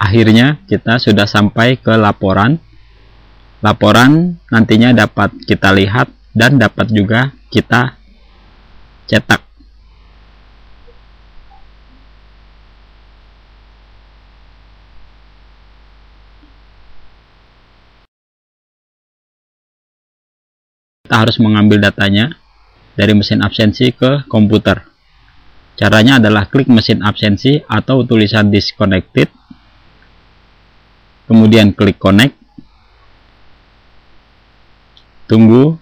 akhirnya kita sudah sampai ke laporan. Laporan nantinya dapat kita lihat dan dapat juga kita cetak. Kita harus mengambil datanya dari mesin absensi ke komputer. Caranya adalah klik mesin absensi atau tulisan disconnected, kemudian klik connect, tunggu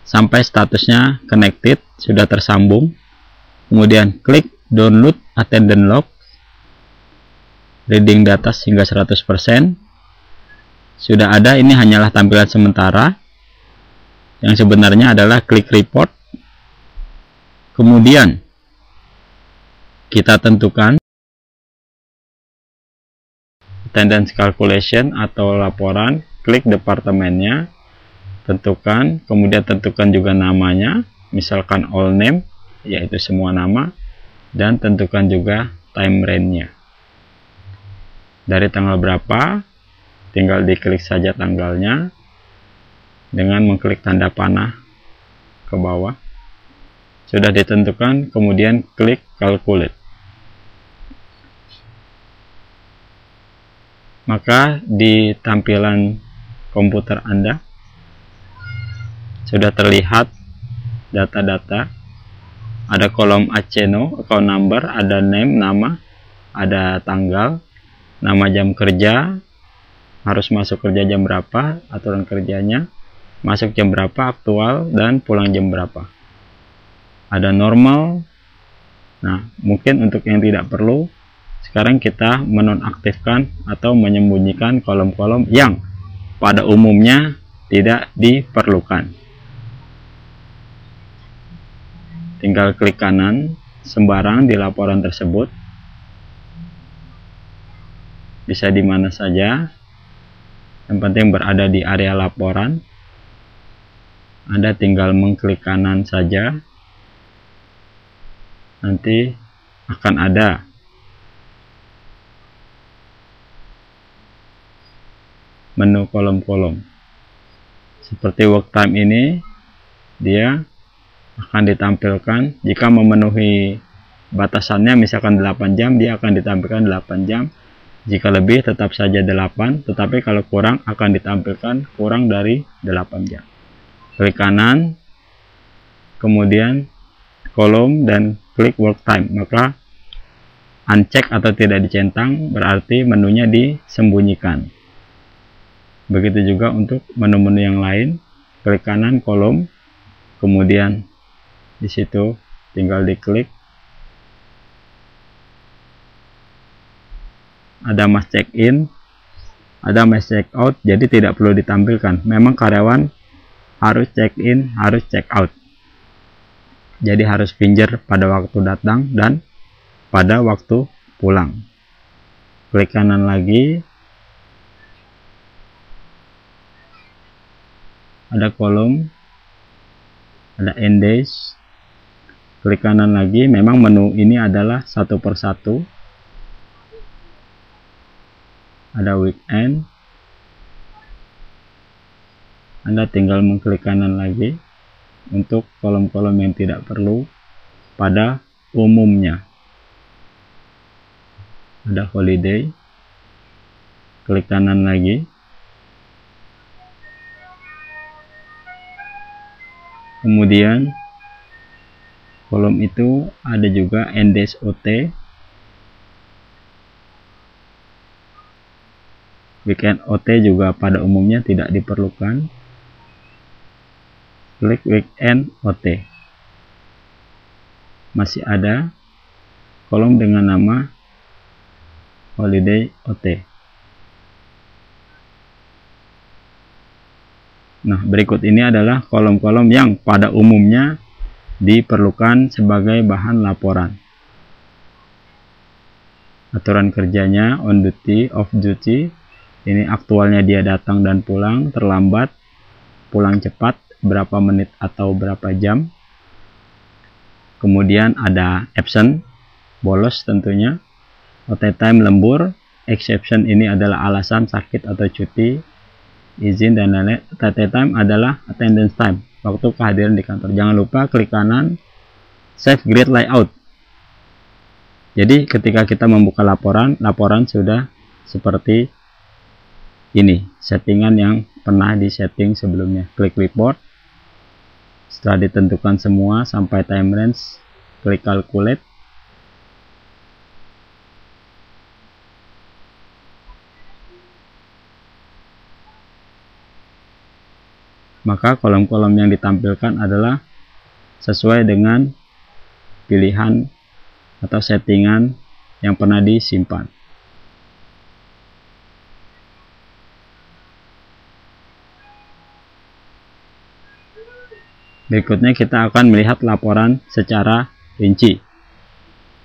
sampai statusnya connected, sudah tersambung, kemudian klik download attendance log, reading data hingga 100%, sudah ada. Ini hanyalah tampilan sementara, yang sebenarnya adalah klik report, kemudian kita tentukan attendance calculation atau laporan, klik departemennya, tentukan, kemudian tentukan juga namanya, misalkan all name, yaitu semua nama, dan tentukan juga time range-nya. Dari tanggal berapa, tinggal diklik saja tanggalnya dengan mengklik tanda panah ke bawah. Sudah ditentukan, kemudian klik calculate. Maka di tampilan komputer Anda sudah terlihat data-data. Ada kolom ACNO, account number, ada name, nama, ada tanggal, nama jam kerja, harus masuk kerja jam berapa, aturan kerjanya, masuk jam berapa, aktual, dan pulang jam berapa. Ada normal. Nah, mungkin untuk yang tidak perlu, sekarang kita menonaktifkan atau menyembunyikan kolom-kolom yang pada umumnya tidak diperlukan. Tinggal klik kanan sembarang di laporan tersebut, bisa di mana saja, yang penting berada di area laporan. Anda tinggal mengklik kanan saja, nanti akan ada menu kolom-kolom. Seperti work time ini, dia akan ditampilkan jika memenuhi batasannya, misalkan 8 jam, dia akan ditampilkan 8 jam. Jika lebih tetap saja 8, tetapi kalau kurang akan ditampilkan kurang dari 8 jam. Klik kanan, kemudian kolom, dan klik work time. Maka uncheck atau tidak dicentang berarti menunya disembunyikan. Begitu juga untuk menu-menu yang lain, klik kanan kolom, kemudian di situ tinggal diklik. Ada mas check in, ada mas check out, jadi tidak perlu ditampilkan. Memang karyawan harus check in, harus check out. Jadi harus pinjer pada waktu datang dan pada waktu pulang. Klik kanan lagi, ada kolom, ada end days. Klik kanan lagi, memang menu ini adalah satu persatu. Ada weekend. Anda tinggal mengklik kanan lagi untuk kolom-kolom yang tidak perlu pada umumnya. Ada holiday. Klik kanan lagi. Kemudian kolom itu ada juga end days OT, weekend OT juga pada umumnya tidak diperlukan. Klik weekend OT. Masih ada kolom dengan nama holiday OT. Nah, berikut ini adalah kolom-kolom yang pada umumnya diperlukan sebagai bahan laporan. Aturan kerjanya, on duty, off duty. Ini aktualnya dia datang dan pulang, terlambat, pulang cepat, berapa menit atau berapa jam. Kemudian ada absent, bolos tentunya. OT time lembur, exception ini adalah alasan sakit atau cuti, izin dan lain-lain. TT time adalah attendance time, waktu kehadiran di kantor. Jangan lupa klik kanan save grid layout. Jadi ketika kita membuka laporan sudah seperti ini, settingan yang pernah disetting sebelumnya. Klik report. Setelah ditentukan semua sampai time range, klik calculate. Maka kolom-kolom yang ditampilkan adalah sesuai dengan pilihan atau settingan yang pernah disimpan. Berikutnya kita akan melihat laporan secara rinci.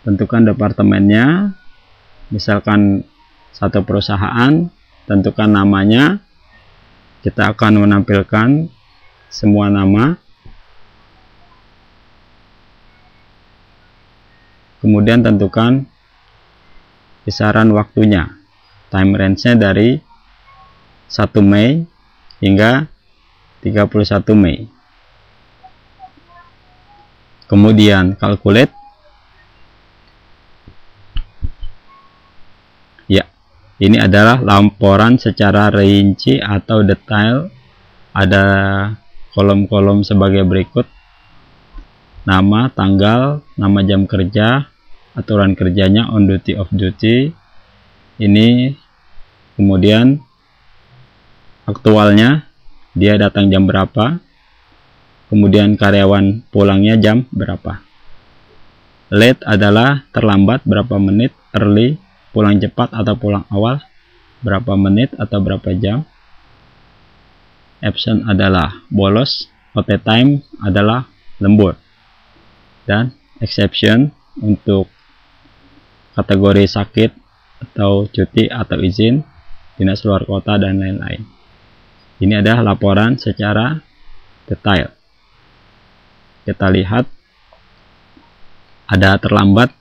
Tentukan departemennya, misalkan satu perusahaan, tentukan namanya. Kita akan menampilkan semua nama. Kemudian tentukan kisaran waktunya. Time range-nya dari 1 Mei hingga 31 Mei. Kemudian calculate. Ya, ini adalah laporan secara rinci atau detail. Ada kolom-kolom sebagai berikut: nama, tanggal, nama jam kerja, aturan kerjanya, on duty, off duty. Ini kemudian aktualnya, dia datang jam berapa, kemudian karyawan pulangnya jam berapa. Late adalah terlambat berapa menit, early pulang cepat atau pulang awal berapa menit atau berapa jam. Absent adalah bolos, OT time adalah lembur, dan exception untuk kategori sakit atau cuti atau izin, dinas luar kota dan lain-lain. Ini adalah laporan secara detail. Kita lihat ada terlambat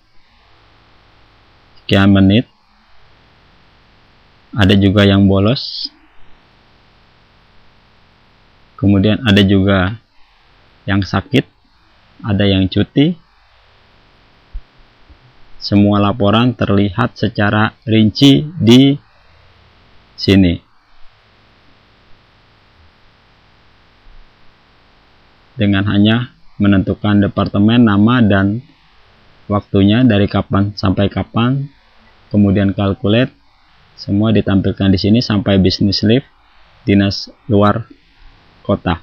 sekian menit, ada juga yang bolos, kemudian ada juga yang sakit, ada yang cuti. Semua laporan terlihat secara rinci di sini. Dengan hanya menentukan departemen, nama, dan waktunya dari kapan sampai kapan, kemudian calculate, semua ditampilkan di sini sampai business leave, dinas luar kota.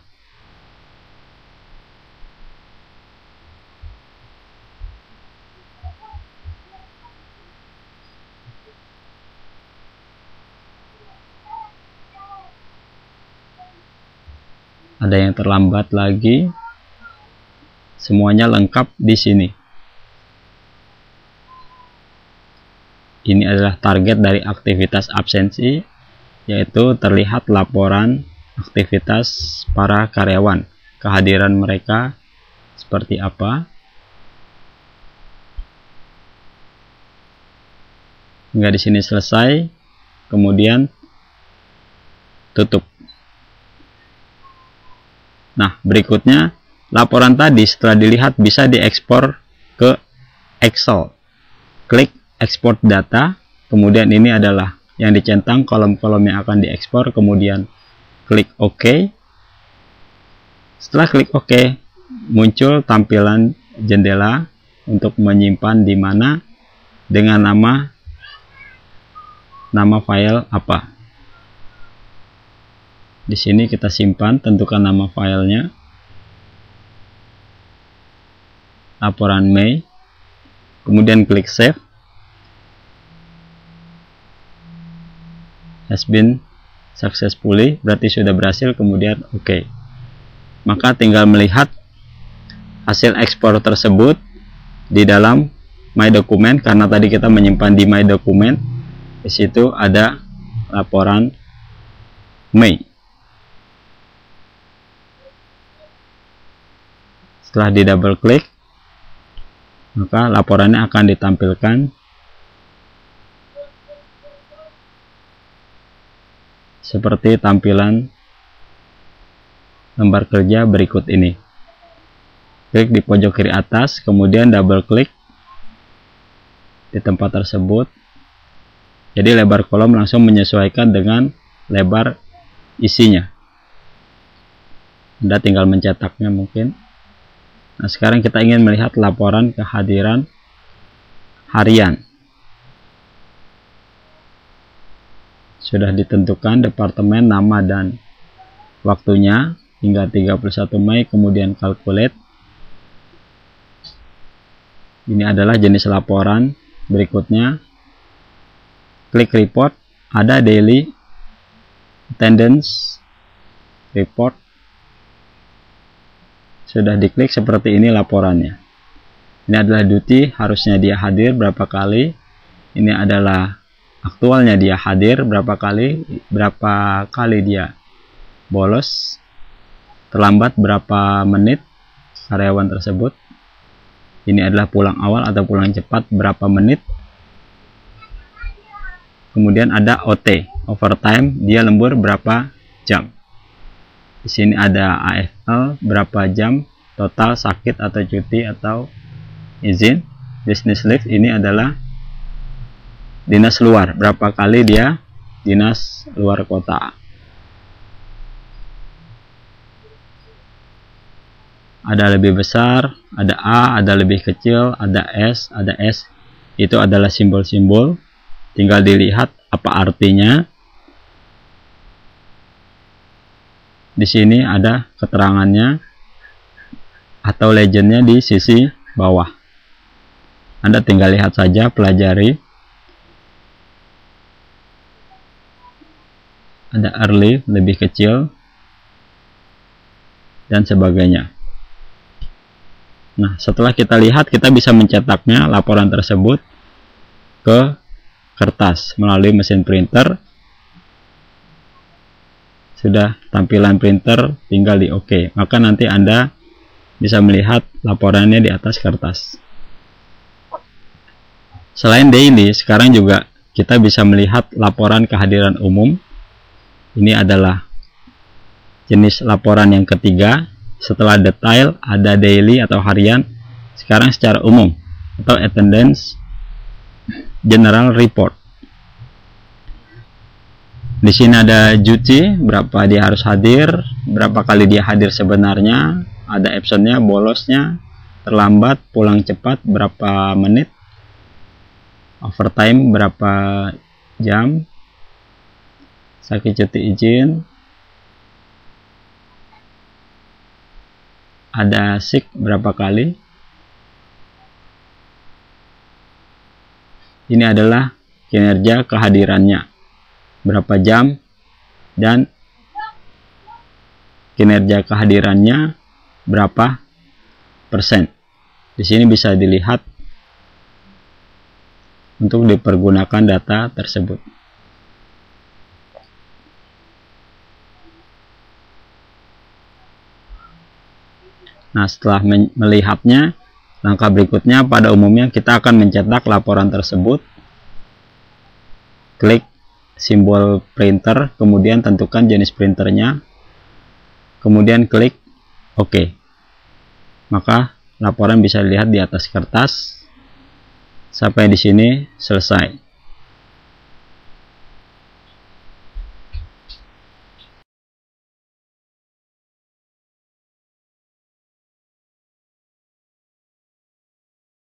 Ada yang terlambat lagi, semuanya lengkap di sini. Ini adalah target dari aktivitas absensi, yaitu terlihat laporan aktivitas para karyawan, kehadiran mereka seperti apa. Hingga di sini selesai, kemudian tutup. Nah, berikutnya laporan tadi setelah dilihat bisa diekspor ke Excel. Klik export data, kemudian ini adalah yang dicentang kolom-kolom yang akan diekspor, kemudian klik OK. Setelah klik OK, muncul tampilan jendela untuk menyimpan di mana dengan nama file apa. Di sini kita simpan, tentukan nama filenya, laporan Mei, kemudian klik save. Has been successfully, berarti sudah berhasil, kemudian OK. Maka tinggal melihat hasil ekspor tersebut di dalam My Document, karena tadi kita menyimpan di My Document. Di situ ada laporan Mei. Setelah di double klik, maka laporannya akan ditampilkan seperti tampilan lembar kerja berikut ini. Klik di pojok kiri atas, kemudian double klik di tempat tersebut. Jadi lebar kolom langsung menyesuaikan dengan lebar isinya. Anda tinggal mencetaknya mungkin. Nah, sekarang kita ingin melihat laporan kehadiran harian. Sudah ditentukan departemen, nama, dan waktunya hingga 31 Mei, kemudian calculate. Ini adalah jenis laporan. Berikutnya, klik report, ada daily attendance report. Sudah diklik seperti ini laporannya. Ini adalah duty, harusnya dia hadir berapa kali. Ini adalah aktualnya dia hadir berapa kali dia bolos, terlambat berapa menit karyawan tersebut. Ini adalah pulang awal atau pulang cepat berapa menit. Kemudian ada OT, overtime, dia lembur berapa jam. Di sini ada AFL, berapa jam total sakit atau cuti atau izin. Business leave, ini adalah dinas luar, berapa kali dia dinas luar kota. Ada lebih besar, ada A, ada lebih kecil, ada S, ada S. Itu adalah simbol-simbol. Tinggal dilihat apa artinya. Di sini ada keterangannya atau legendnya di sisi bawah. Anda tinggal lihat saja, pelajari. Ada early, lebih kecil, dan sebagainya. Nah, setelah kita lihat, kita bisa mencetaknya laporan tersebut ke kertas melalui mesin printer. Sudah tampilan printer, tinggal di OK. Maka nanti Anda bisa melihat laporannya di atas kertas. Selain daily, sekarang juga kita bisa melihat laporan kehadiran umum. Ini adalah jenis laporan yang ketiga. Setelah detail ada daily atau harian. Sekarang secara umum atau attendance general report. Di sini ada duty, berapa dia harus hadir, berapa kali dia hadir sebenarnya, ada absennya, bolosnya, terlambat, pulang cepat, berapa menit, overtime, berapa jam, sakit cuti izin, ada sick berapa kali. Ini adalah kinerja kehadirannya, berapa jam, dan kinerja kehadirannya berapa persen. Di sini bisa dilihat untuk dipergunakan data tersebut. Nah, setelah melihatnya, langkah berikutnya pada umumnya kita akan mencetak laporan tersebut. Klik simbol printer, kemudian tentukan jenis printernya, kemudian klik OK. Maka laporan bisa dilihat di atas kertas. Sampai di sini selesai.